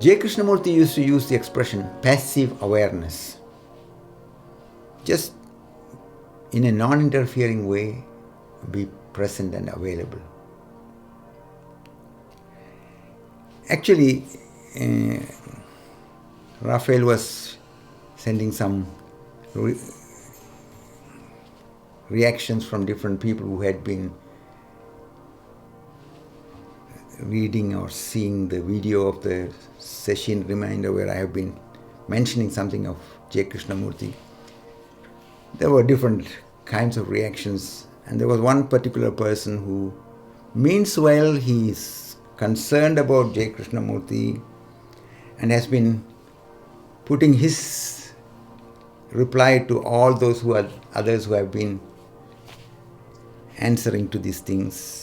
J. Krishnamurti used to use the expression passive awareness. Just in a non-interfering way, be present and available. Actually, Raphael was sending some reactions from different people who had been reading or seeing the video of the session reminder where I have been mentioning something of J. Krishnamurti. There were different kinds of reactions, and there was one particular person who means well, he is concerned about J. Krishnamurti and has been putting his reply to all those who are others who have been answering to these things.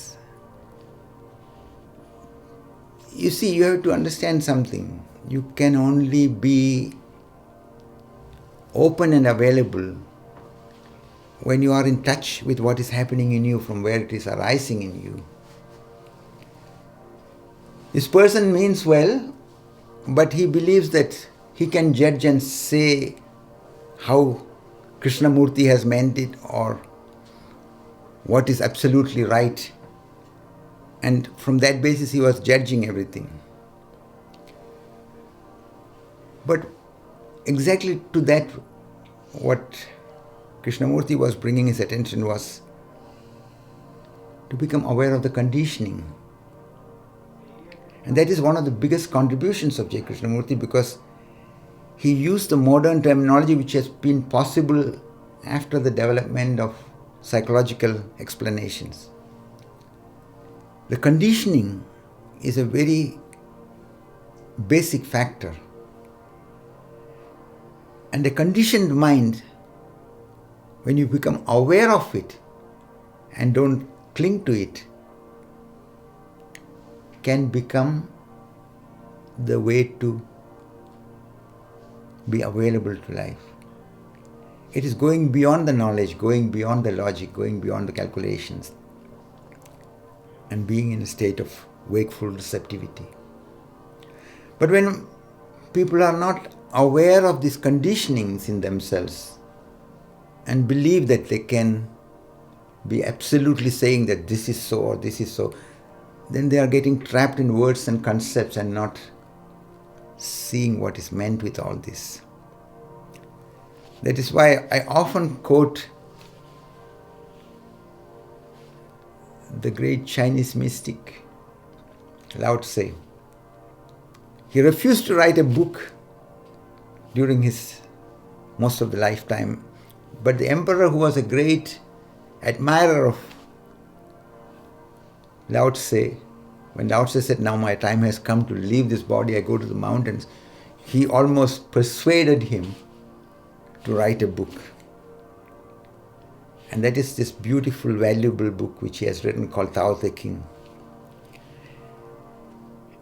You see, you have to understand something. You can only be open and available when you are in touch with what is happening in you, from where it is arising in you. This person means well, but he believes that he can judge and say how Krishnamurti has meant it or what is absolutely right. And from that basis he was judging everything. But exactly to that, what Krishnamurti was bringing his attention was to become aware of the conditioning. And that is one of the biggest contributions of J. Krishnamurti, because he used the modern terminology which has been possible after the development of psychological explanations. The conditioning is a very basic factor. And a conditioned mind, when you become aware of it and don't cling to it, can become the way to be available to life. It is going beyond the knowledge, going beyond the logic, going beyond the calculations, and being in a state of wakeful receptivity. But when people are not aware of these conditionings in themselves and believe that they can be absolutely saying that this is so or this is so, then they are getting trapped in words and concepts and not seeing what is meant with all this. That is why I often quote the great Chinese mystic Lao Tse. He refused to write a book during his most of the lifetime, but the emperor, who was a great admirer of Lao Tse, when Lao Tse said, now my time has come to leave this body, I go to the mountains, he almost persuaded him to write a book. And that is this beautiful, valuable book which he has written called Tao Te King.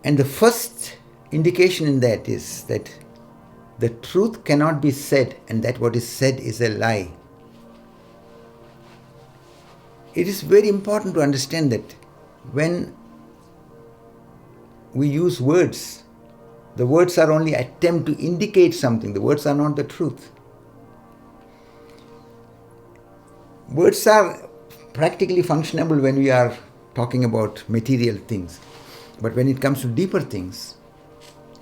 And the first indication in that is that the truth cannot be said, and that what is said is a lie. It is very important to understand that when we use words, the words are only attempt to indicate something. The words are not the truth. Words are practically functionable when we are talking about material things. But when it comes to deeper things,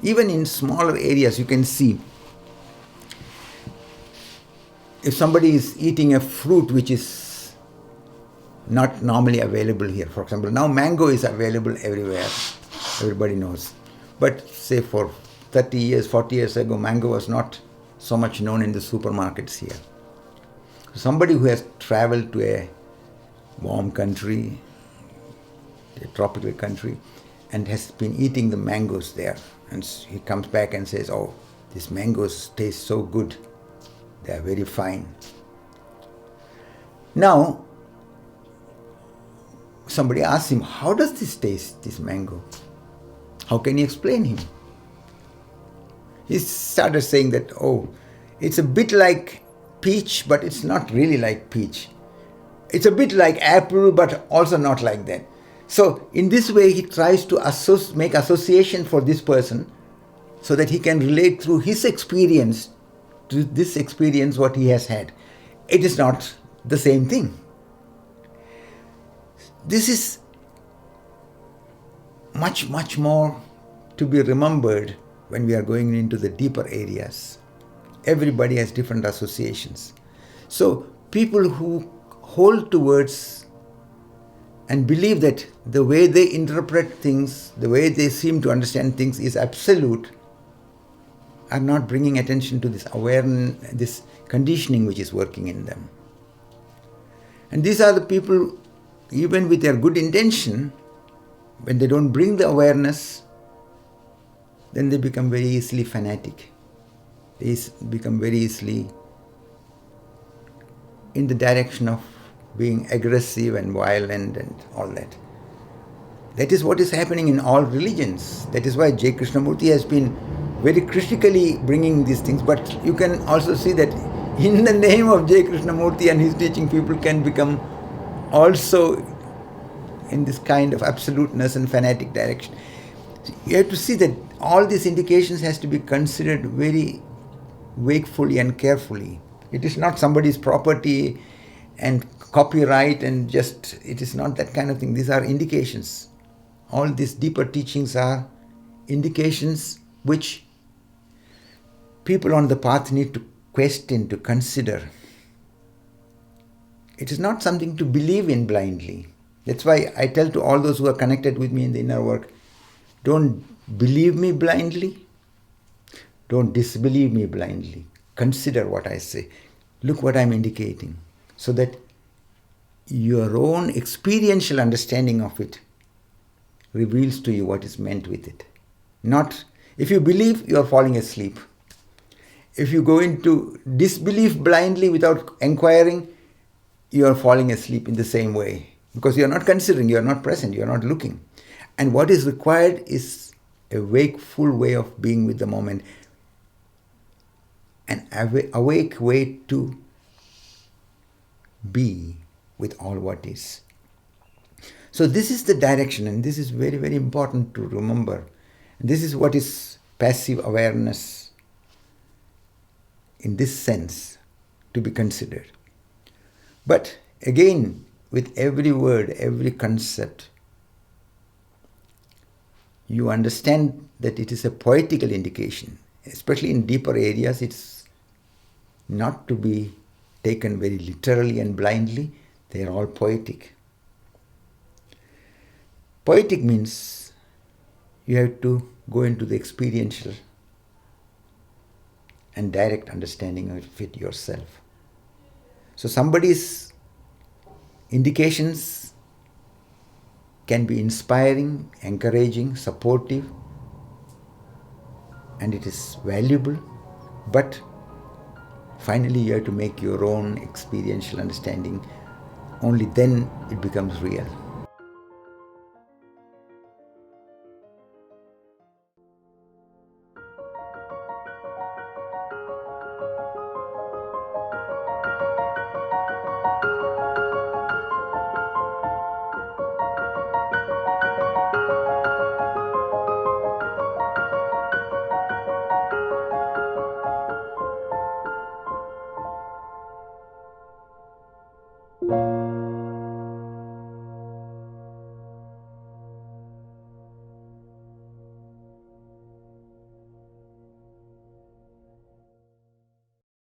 even in smaller areas, you can see if somebody is eating a fruit which is not normally available here. For example, now mango is available everywhere. Everybody knows. But say for 30 years, 40 years ago, mango was not so much known in the supermarkets here. Somebody who has traveled to a warm country, a tropical country, and has been eating the mangoes there, and he comes back and says, oh, these mangoes taste so good. They are very fine. Now, somebody asks him, how does this taste, this mango? How can you explain him? He started saying that, oh, it's a bit like peach, but it's not really like peach. It's a bit like apple, but also not like that. So in this way, he tries to make association for this person so that he can relate through his experience to this experience what he has had. It is not the same thing. This is much, much more to be remembered when we are going into the deeper areas. Everybody has different associations. So people who hold towards and believe that the way they interpret things, the way they seem to understand things is absolute, are not bringing attention to this awareness, this conditioning which is working in them. And these are the people, even with their good intention, when they don't bring the awareness, then they become very easily fanatic. They become very easily in the direction of being aggressive and violent and all that. That is what is happening in all religions. That is why J. Krishnamurti has been very critically bringing these things. But you can also see that in the name of J. Krishnamurti and his teaching, people can become also in this kind of absoluteness and fanatic direction. So you have to see that all these indications has to be considered very wakefully and carefully. It is not somebody's property and copyright and just, it is not that kind of thing. These are indications. All these deeper teachings are indications which people on the path need to question, to consider. It is not something to believe in blindly. That's why I tell to all those who are connected with me in the inner work, don't believe me blindly. Don't disbelieve me blindly. Consider what I say. Look what I'm indicating, so that your own experiential understanding of it reveals to you what is meant with it. Not, if you believe, you are falling asleep. If you go into disbelief blindly without inquiring, you are falling asleep in the same way. Because you are not considering, you are not present, you are not looking. And what is required is a wakeful way of being with the moment. An awake way to be with all what is. So this is the direction, and this is very, very important to remember. This is what is passive awareness in this sense to be considered. But again, with every word, every concept, you understand that it is a poetical indication. Especially in deeper areas, it's not to be taken very literally and blindly. They are all poetic. Poetic means you have to go into the experiential and direct understanding of it yourself. So somebody's indications can be inspiring, encouraging, supportive, and it is valuable, but finally you have to make your own experiential understanding. Only then it becomes real.